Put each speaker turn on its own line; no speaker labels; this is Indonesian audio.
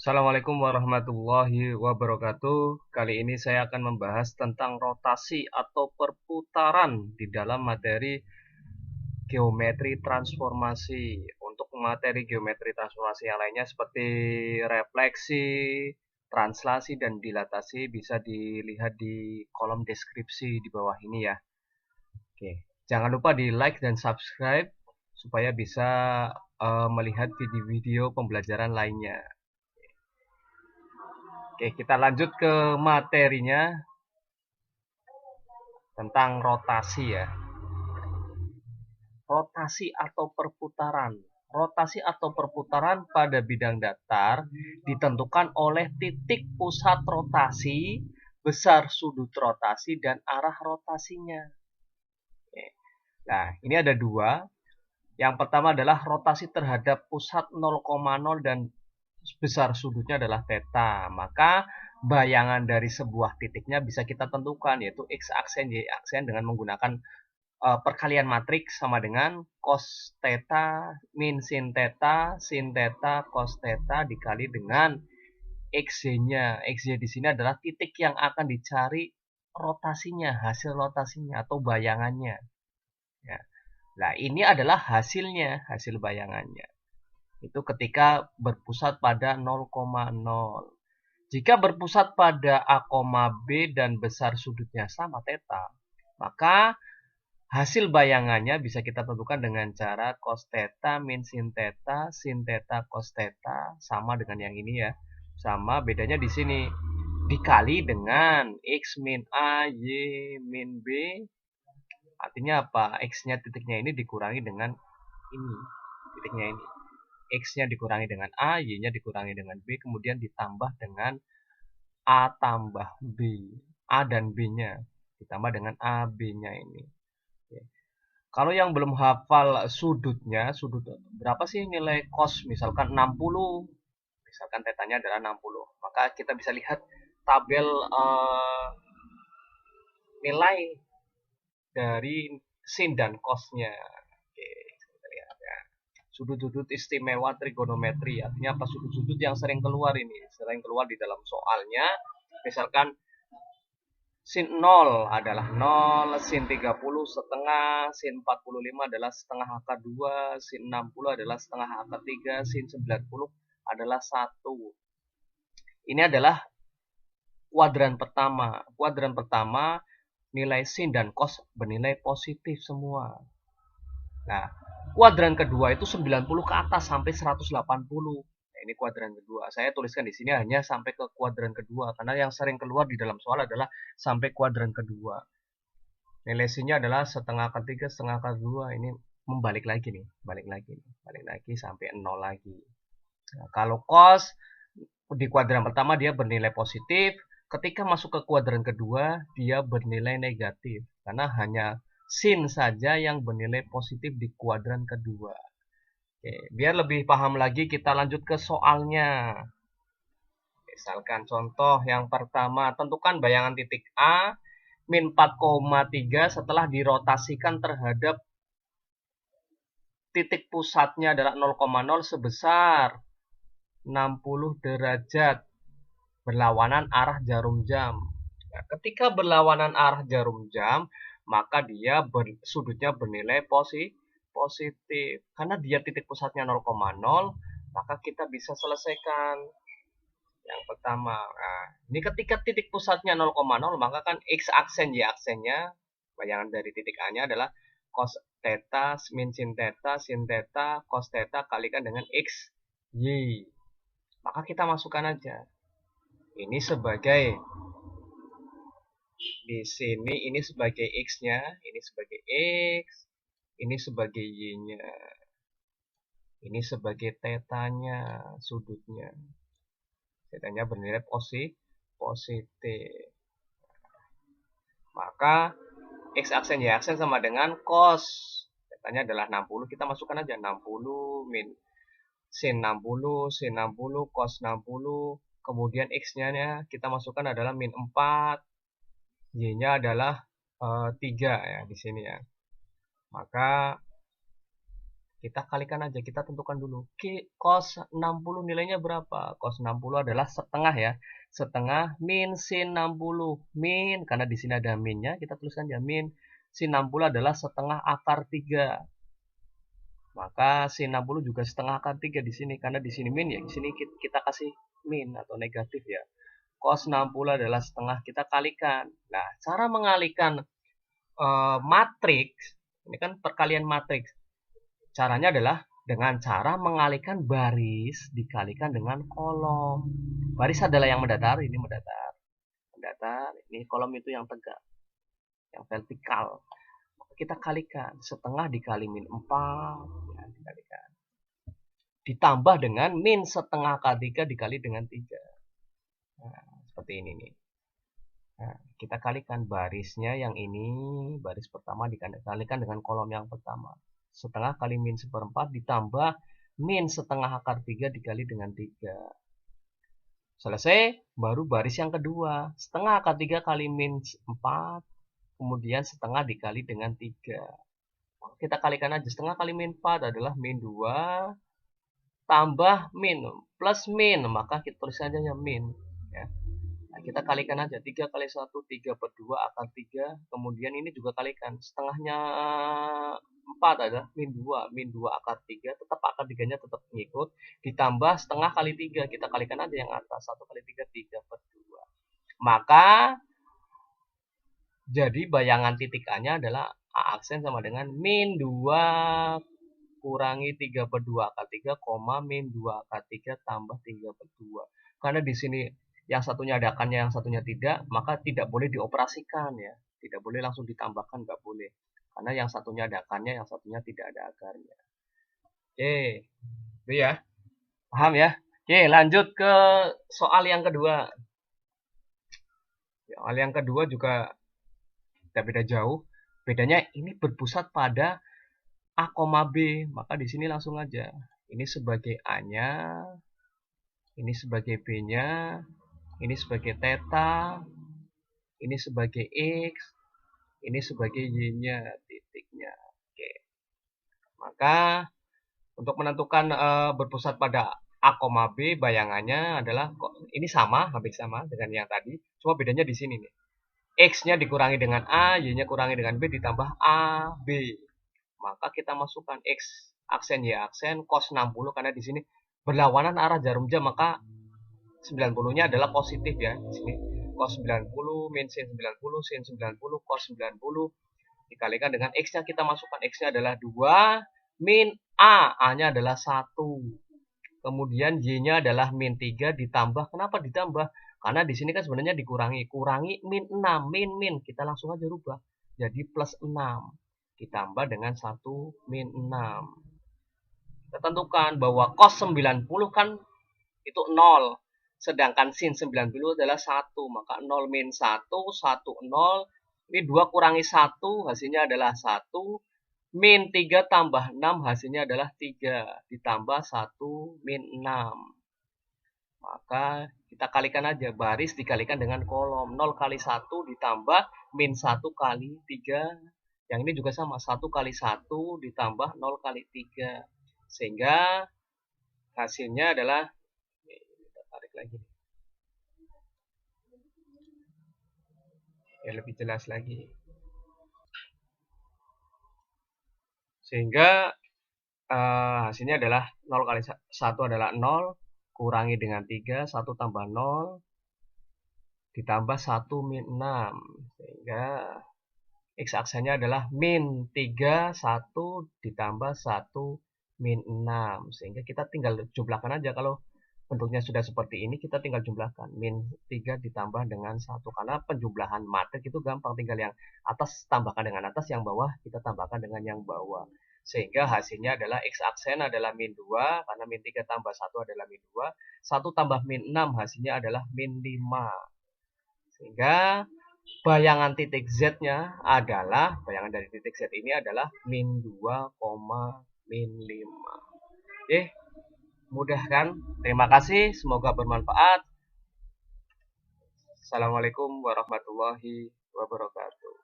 Assalamualaikum warahmatullahi wabarakatuh. Kali ini saya akan membahas tentang rotasi atau perputaran di dalam materi geometri transformasi. Untuk materi geometri transformasi yang lainnya seperti refleksi, translasi, dan dilatasi bisa dilihat di kolom deskripsi di bawah ini ya. Oke, jangan lupa di like dan subscribe supaya bisa melihat video-video pembelajaran lainnya. Oke, kita lanjut ke materinya tentang rotasi ya. Rotasi atau perputaran. Rotasi atau perputaran pada bidang datar ditentukan oleh titik pusat rotasi, besar sudut rotasi, dan arah rotasinya. Nah, ini ada dua. Yang pertama adalah rotasi terhadap pusat 0,0 dan besar sudutnya adalah theta. Maka bayangan dari sebuah titiknya bisa kita tentukan, yaitu x aksen, y aksen dengan menggunakan perkalian matriks sama dengan cos theta min sin theta cos theta dikali dengan xy-nya. Xy di sini adalah titik yang akan dicari rotasinya, hasil rotasinya atau bayangannya. Ya. Nah, ini adalah hasilnya, hasil bayangannya. Itu ketika berpusat pada 0,0. Jika berpusat pada A, B dan besar sudutnya sama theta, maka hasil bayangannya bisa kita tentukan dengan cara cos theta min sin theta cos theta sama dengan yang ini ya. Sama bedanya di sini dikali dengan x min A, y min B. Artinya apa? X-nya titiknya ini dikurangi dengan ini, titiknya ini. X-nya dikurangi dengan A, Y-nya dikurangi dengan B, kemudian ditambah dengan A tambah B. A dan B-nya ditambah dengan A, B-nya ini. Oke. Kalau yang belum hafal sudutnya, sudut berapa sih nilai cos? Misalkan 60, misalkan tetanya adalah 60. Maka kita bisa lihat tabel nilai dari sin dan cosnya. Oke, kita lihat ya. Sudut-sudut istimewa trigonometri, artinya apa? Sudut-sudut yang sering keluar ini, sering keluar di dalam soalnya. Misalkan sin 0 adalah 0, sin 30 setengah, sin 45 adalah setengah akar 2, sin 60 adalah setengah akar 3, sin 90 adalah 1. Ini adalah kuadran pertama. Kuadran pertama nilai sin dan cos bernilai positif semua. Nah, kuadran kedua itu 90 ke atas sampai 180. Nah, ini kuadran kedua. Saya tuliskan di sini hanya sampai ke kuadran kedua karena yang sering keluar di dalam soal adalah sampai kuadran kedua. Nilai sin-nya adalah setengah akar 3, setengah akar 2. Ini membalik lagi nih, balik lagi sampai 0 lagi. Nah, kalau cos di kuadran pertama dia bernilai positif, ketika masuk ke kuadran kedua dia bernilai negatif karena hanya sin saja yang bernilai positif di kuadran kedua. Oke, biar lebih paham lagi kita lanjut ke soalnya. Misalkan contoh yang pertama, tentukan bayangan titik A min 4,3 setelah dirotasikan terhadap titik pusatnya adalah 0,0 sebesar 60 derajat berlawanan arah jarum jam. Nah, ketika berlawanan arah jarum jam, maka dia sudutnya bernilai positif. Karena dia titik pusatnya 0,0, maka kita bisa selesaikan yang pertama. Nah, ini ketika titik pusatnya 0,0, maka kan x aksen y aksennya, bayangan dari titik A-nya adalah cos theta min sin theta cos theta kalikan dengan x y. Maka kita masukkan aja. Ini sebagai di sini ini sebagai x-nya, ini sebagai x, ini sebagai y-nya. Ini sebagai tetanya, sudutnya. Tetanya bernilai positif. Maka x aksen y aksen sama dengan cos. Tetanya adalah 60, kita masukkan aja 60 min sin 60, sin 60, cos 60. Kemudian x-nya kita masukkan adalah min 4. Y-nya adalah 3 ya di sini ya. Maka Kita kalikan aja, kita tentukan dulu. Cos 60 nilainya berapa? Cos 60 adalah setengah ya. Setengah min sin 60. Min, karena di sini ada minnya, kita tuliskan ya min. Sin 60 adalah setengah akar 3. Maka sin 60 juga setengah akar 3 di sini. Karena di sini min ya, di sini kita kasih min atau negatif ya. Cos 60 adalah setengah, kita kalikan. Nah, cara mengalikan matriks, ini kan perkalian matriks. Caranya adalah dengan cara mengalihkan baris dikalikan dengan kolom. Baris adalah yang mendatar, ini mendatar. Mendatar, ini kolom itu yang tegak, yang vertikal. Kita kalikan, setengah dikali min 4, ya, dikalikan. Ditambah dengan min setengah K3 dikali dengan 3. Nah, seperti ini nih. Nah, kita kalikan barisnya yang ini, baris pertama dikalikan dengan kolom yang pertama. Setengah kali min seperempat ditambah min setengah akar 3 dikali dengan 3. Selesai, baru baris yang kedua. Setengah akar 3 kali min 4, kemudian setengah dikali dengan 3. Kita kalikan aja, setengah kali min 4 adalah min 2, tambah min, plus min, maka kita tulis aja ya min. Ya. Nah, kita kalikan aja, 3 kali 1, 3 per 2 akar 3, kemudian ini juga kalikan, setengahnya 4 adalah min 2, min 2 akar 3, tetap akar 3-nya tetap ngikut, ditambah setengah kali 3, kita kalikan aja yang atas, 1 kali 3, 3 per 2. Maka, jadi bayangan titik A-nya adalah A aksen sama dengan min 2 kurangi 3 per 2 akar 3, koma min 2 akar 3 tambah 3 per 2. Karena di sini yang satunya ada akarnya, yang satunya tidak, maka tidak boleh dioperasikan ya. Tidak boleh langsung ditambahkan, nggak boleh. Karena yang satunya ada akarnya, yang satunya tidak ada akarnya. Oke, itu ya. Paham ya? Oke, lanjut ke soal yang kedua. Soal yang kedua juga tidak beda jauh. Bedanya ini berpusat pada A, B. Maka di sini langsung aja. Ini sebagai A-nya, ini sebagai B-nya, ini sebagai theta, ini sebagai X, ini sebagai Y-nya, titiknya. Oke. Maka untuk menentukan berpusat pada A, B, bayangannya adalah ini sama, hampir sama dengan yang tadi, cuma bedanya di sini nih. X-nya dikurangi dengan A, Y-nya kurangi dengan B, ditambah A, B. Maka kita masukkan X aksen, Y aksen, cos 60, karena di sini berlawanan arah jarum jam, maka 90-nya adalah positif ya. Di sini cos 90, min sin 90, sin 90, cos 90 dikalikan dengan X-nya, kita masukkan X-nya adalah 2, min A, A-nya adalah 1. Kemudian Y-nya adalah min 3 ditambah, kenapa ditambah? Karena di sini kan sebenarnya dikurangi, kurangi min 6, min, kita langsung aja rubah. Jadi plus 6, ditambah dengan 1 min 6. Kita tentukan bahwa cos 90 kan itu 0. Sedangkan sin 90 adalah 1. Maka 0 min 1, 1, 0. Ini 2 kurangi 1, hasilnya adalah 1. Min 3 tambah 6, hasilnya adalah 3. Ditambah 1 min 6. Maka kita kalikan aja, baris dikalikan dengan kolom. 0 kali 1 ditambah min 1 kali 3. Yang ini juga sama, 1 kali 1 ditambah 0 kali 3. Sehingga hasilnya adalah, kita tarik lagi. Ya, lebih jelas lagi. Sehingga hasilnya adalah 0 kali 1 adalah 0, kurangi dengan 3, 1 tambah 0, ditambah 1 min 6. Sehingga X aksennya adalah min 3, 1 ditambah 1 min 6. Sehingga kita tinggal jumlahkan aja. Kalau bentuknya sudah seperti ini, kita tinggal jumlahkan. Min 3 ditambah dengan 1. Karena penjumlahan matrik itu gampang. Tinggal yang atas tambahkan dengan atas, yang bawah kita tambahkan dengan yang bawah. Sehingga hasilnya adalah X aksen adalah min 2. Karena min 3 tambah 1 adalah min 2. 1 tambah min 6 hasilnya adalah min 5. Sehingga bayangan titik Z-nya adalah, bayangan dari titik Z ini adalah min 2, min 5. Oke, mudah kan? Terima kasih, semoga bermanfaat. Assalamualaikum warahmatullahi wabarakatuh.